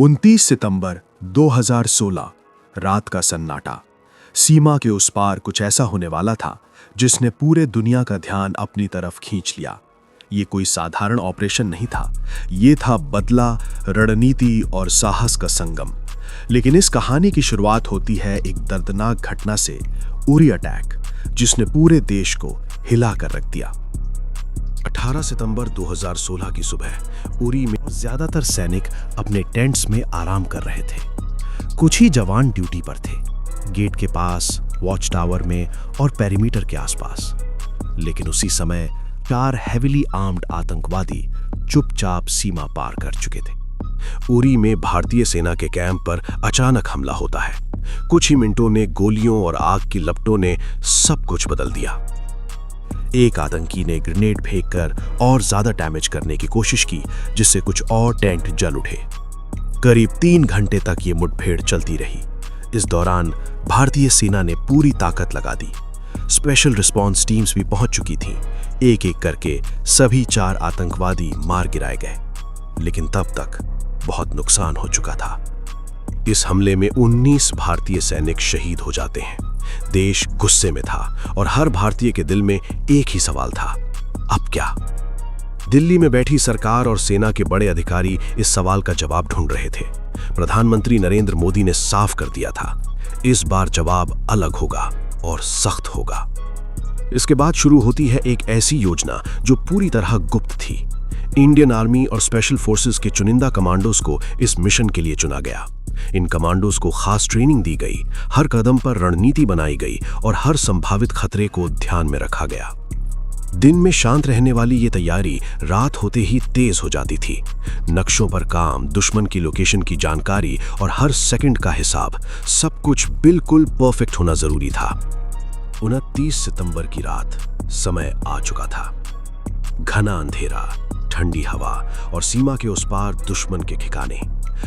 29 सितंबर 2016 रात का सन्नाटा। सीमा के उस पार कुछ ऐसा होने वाला था जिसने पूरे दुनिया का ध्यान अपनी तरफ खींच लिया। ये कोई साधारण ऑपरेशन नहीं था, ये था बदला, रणनीति और साहस का संगम। लेकिन इस कहानी की शुरुआत होती है एक दर्दनाक घटना से, उरी अटैक, जिसने पूरे देश को हिला कर रख दिया। 18 सितंबर 2016 की सुबह उरी में ज्यादातर सैनिक अपने टेंट्स में आराम कर रहे थे। कुछ ही जवान ड्यूटी पर थे, गेट के पास, वॉच टावर में और पेरीमीटर के आसपास। लेकिन उसी समय 4 हेविली आर्म्ड आतंकवादी चुपचाप सीमा पार कर चुके थे। उरी में भारतीय सेना के कैंप पर अचानक हमला होता है। कुछ ही मिनटों में गोलियों और आग की लपटों ने सब कुछ बदल दिया। एक आतंकी ने ग्रेनेड फेंककर और ज्यादा डैमेज करने की कोशिश की, जिससे कुछ और टेंट जल उठे। करीब 3 घंटे तक ये मुठभेड़ चलती रही। इस दौरान भारतीय सेना ने पूरी ताकत लगा दी। स्पेशल रिस्पांस टीम्स भी पहुंच चुकी थीं। एक एक करके सभी 4 आतंकवादी मार गिराए गए, लेकिन तब तक बहुत नुकसान हो चुका था। इस हमले में 19 भारतीय सैनिक शहीद हो जाते हैं। देश गुस्से में था और हर भारतीय के दिल में एक ही सवाल था, अब क्या? दिल्ली में बैठी सरकार और सेना के बड़े अधिकारी इस सवाल का जवाब ढूंढ रहे थे। प्रधानमंत्री नरेंद्र मोदी ने साफ कर दिया था, इस बार जवाब अलग होगा और सख्त होगा। इसके बाद शुरू होती है एक ऐसी योजना जो पूरी तरह गुप्त थी। इंडियन आर्मी और स्पेशल फोर्सेस के चुनिंदा कमांडोज को इस मिशन के लिए चुना गया। इन कमांडोज को खास ट्रेनिंग दी गई, हर कदम पर रणनीति बनाई गई और हर संभावित खतरे को ध्यान में रखा गया। दिन में शांत रहने वाली ये तैयारी रात होते ही तेज हो जाती थी। नक्शों पर काम, दुश्मन की लोकेशन की जानकारी और हर सेकंड का हिसाब, सब कुछ बिल्कुल परफेक्ट होना जरूरी था। 29 सितंबर की रात, समय आ चुका था। घना अंधेरा, ठंडी हवा और सीमा के उस पार दुश्मन के ठिकाने।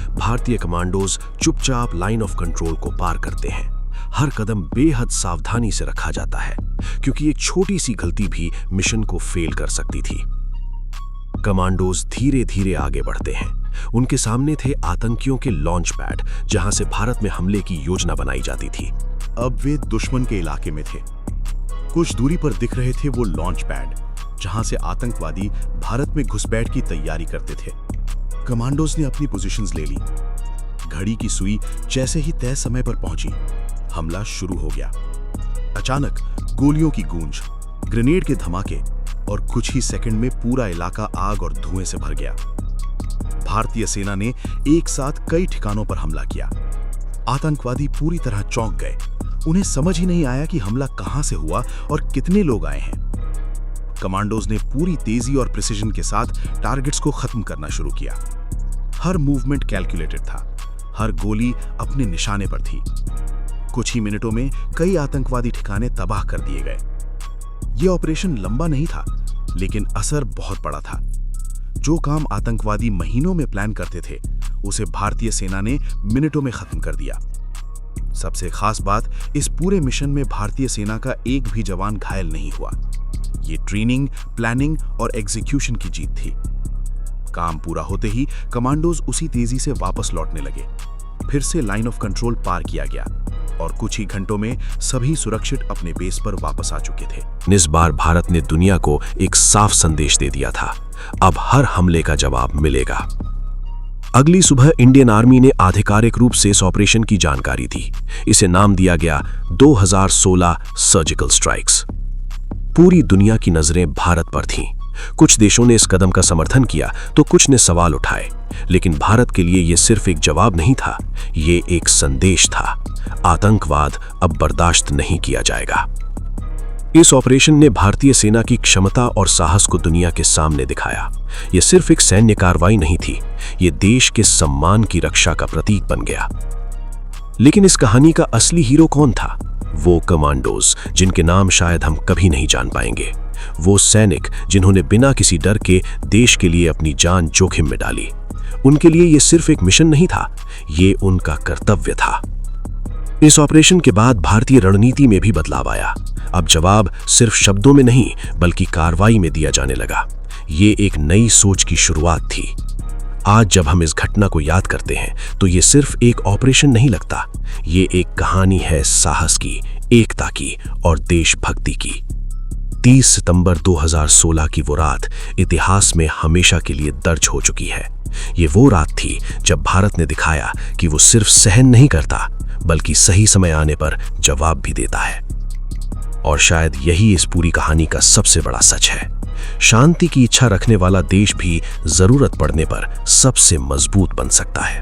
भारतीय कमांडोज चुपचाप लाइन ऑफ कंट्रोल को पार करते हैं। हर कदम बेहद सावधानी से रखा जाता है, क्योंकि एक छोटी सी गलती भी मिशन को फेल कर सकती थी। कमांडोज धीरे धीरे आगे बढ़ते हैं। उनके सामने थे आतंकियों के लॉन्च पैड, जहां से भारत में हमले की योजना बनाई जाती थी। अब वे दुश्मन के इलाके में थे। कुछ दूरी पर दिख रहे थे वो लॉन्च पैड, जहां से आतंकवादी भारत में घुसपैठ की तैयारी करते थे। कमांडोज ने अपनी पोजीशंस ले ली। घड़ी की सुई जैसे ही तय समय पर पहुंची, हमला शुरू हो गया। अचानक गोलियों की गूंज, ग्रेनेड के धमाके और कुछ ही सेकंड में पूरा इलाका आग और धुएं से भर गया। भारतीय सेना ने एक साथ कई ठिकानों पर हमला किया। आतंकवादी पूरी तरह चौंक गए। उन्हें समझ ही नहीं आया कि हमला कहां से हुआ और कितने लोग आए हैं। कमांडोज ने पूरी तेजी और प्रिसिजन के साथ टारगेट्स को खत्म करना शुरू किया। हर मूवमेंट कैलकुलेटेड था, हर गोली अपने निशाने पर थी। कुछ ही मिनटों में कई आतंकवादी ठिकाने तबाह कर दिए गए। यह ऑपरेशन लंबा नहीं था, लेकिन असर बहुत बड़ा था। जो काम आतंकवादी महीनों में प्लान करते थे, उसे भारतीय सेना ने मिनटों में खत्म कर दिया। सबसे खास बात, इस पूरे मिशन में भारतीय सेना का एक भी जवान घायल नहीं हुआ। ये ट्रेनिंग, प्लानिंग और एग्जीक्यूशन की जीत थी। काम पूरा होते ही कमांडोज उसी तेजी से वापस लौटने लगे। फिर से लाइन ऑफ कंट्रोल पार किया गया और कुछ ही घंटों में सभी सुरक्षित अपने बेस पर वापस आ चुके थे। इस बार भारत ने दुनिया को एक साफ संदेश दे दिया था, अब हर हमले का जवाब मिलेगा। अगली सुबह इंडियन आर्मी ने आधिकारिक रूप से इस ऑपरेशन की जानकारी दी। इसे नाम दिया गया 2016 सर्जिकल स्ट्राइक्स। पूरी दुनिया की नजरें भारत पर थीं। कुछ देशों ने इस कदम का समर्थन किया तो कुछ ने सवाल उठाए, लेकिन भारत के लिए यह सिर्फ एक जवाब नहीं था, ये एक संदेश था। आतंकवाद अब बर्दाश्त नहीं किया जाएगा। इस ऑपरेशन ने भारतीय सेना की क्षमता और साहस को दुनिया के सामने दिखाया। यह सिर्फ एक सैन्य कार्रवाई नहीं थी, यह देश के सम्मान की रक्षा का प्रतीक बन गया। लेकिन इस कहानी का असली हीरो कौन था? वो कमांडोज जिनके नाम शायद हम कभी नहीं जान पाएंगे। वो सैनिक जिन्होंने बिना किसी डर के देश के लिए अपनी जान जोखिम में डाली। उनके लिए ये सिर्फ एक मिशन नहीं था, ये उनका कर्तव्य था। इस ऑपरेशन के बाद भारतीय रणनीति में भी बदलाव आया। अब जवाब सिर्फ शब्दों में नहीं, बल्कि कार्रवाई में दिया जाने लगा। ये एक नई सोच की शुरुआत थी। आज जब हम इस घटना को याद करते हैं तो ये सिर्फ एक ऑपरेशन नहीं लगता, ये एक कहानी है साहस की, एकता की और देशभक्ति की। 30 सितंबर 2016 की वो रात इतिहास में हमेशा के लिए दर्ज हो चुकी है। ये वो रात थी जब भारत ने दिखाया कि वो सिर्फ सहन नहीं करता बल्कि सही समय आने पर जवाब भी देता है। और शायद यही इस पूरी कहानी का सबसे बड़ा सच है। शांति की इच्छा रखने वाला देश भी जरूरत पड़ने पर सबसे मजबूत बन सकता है।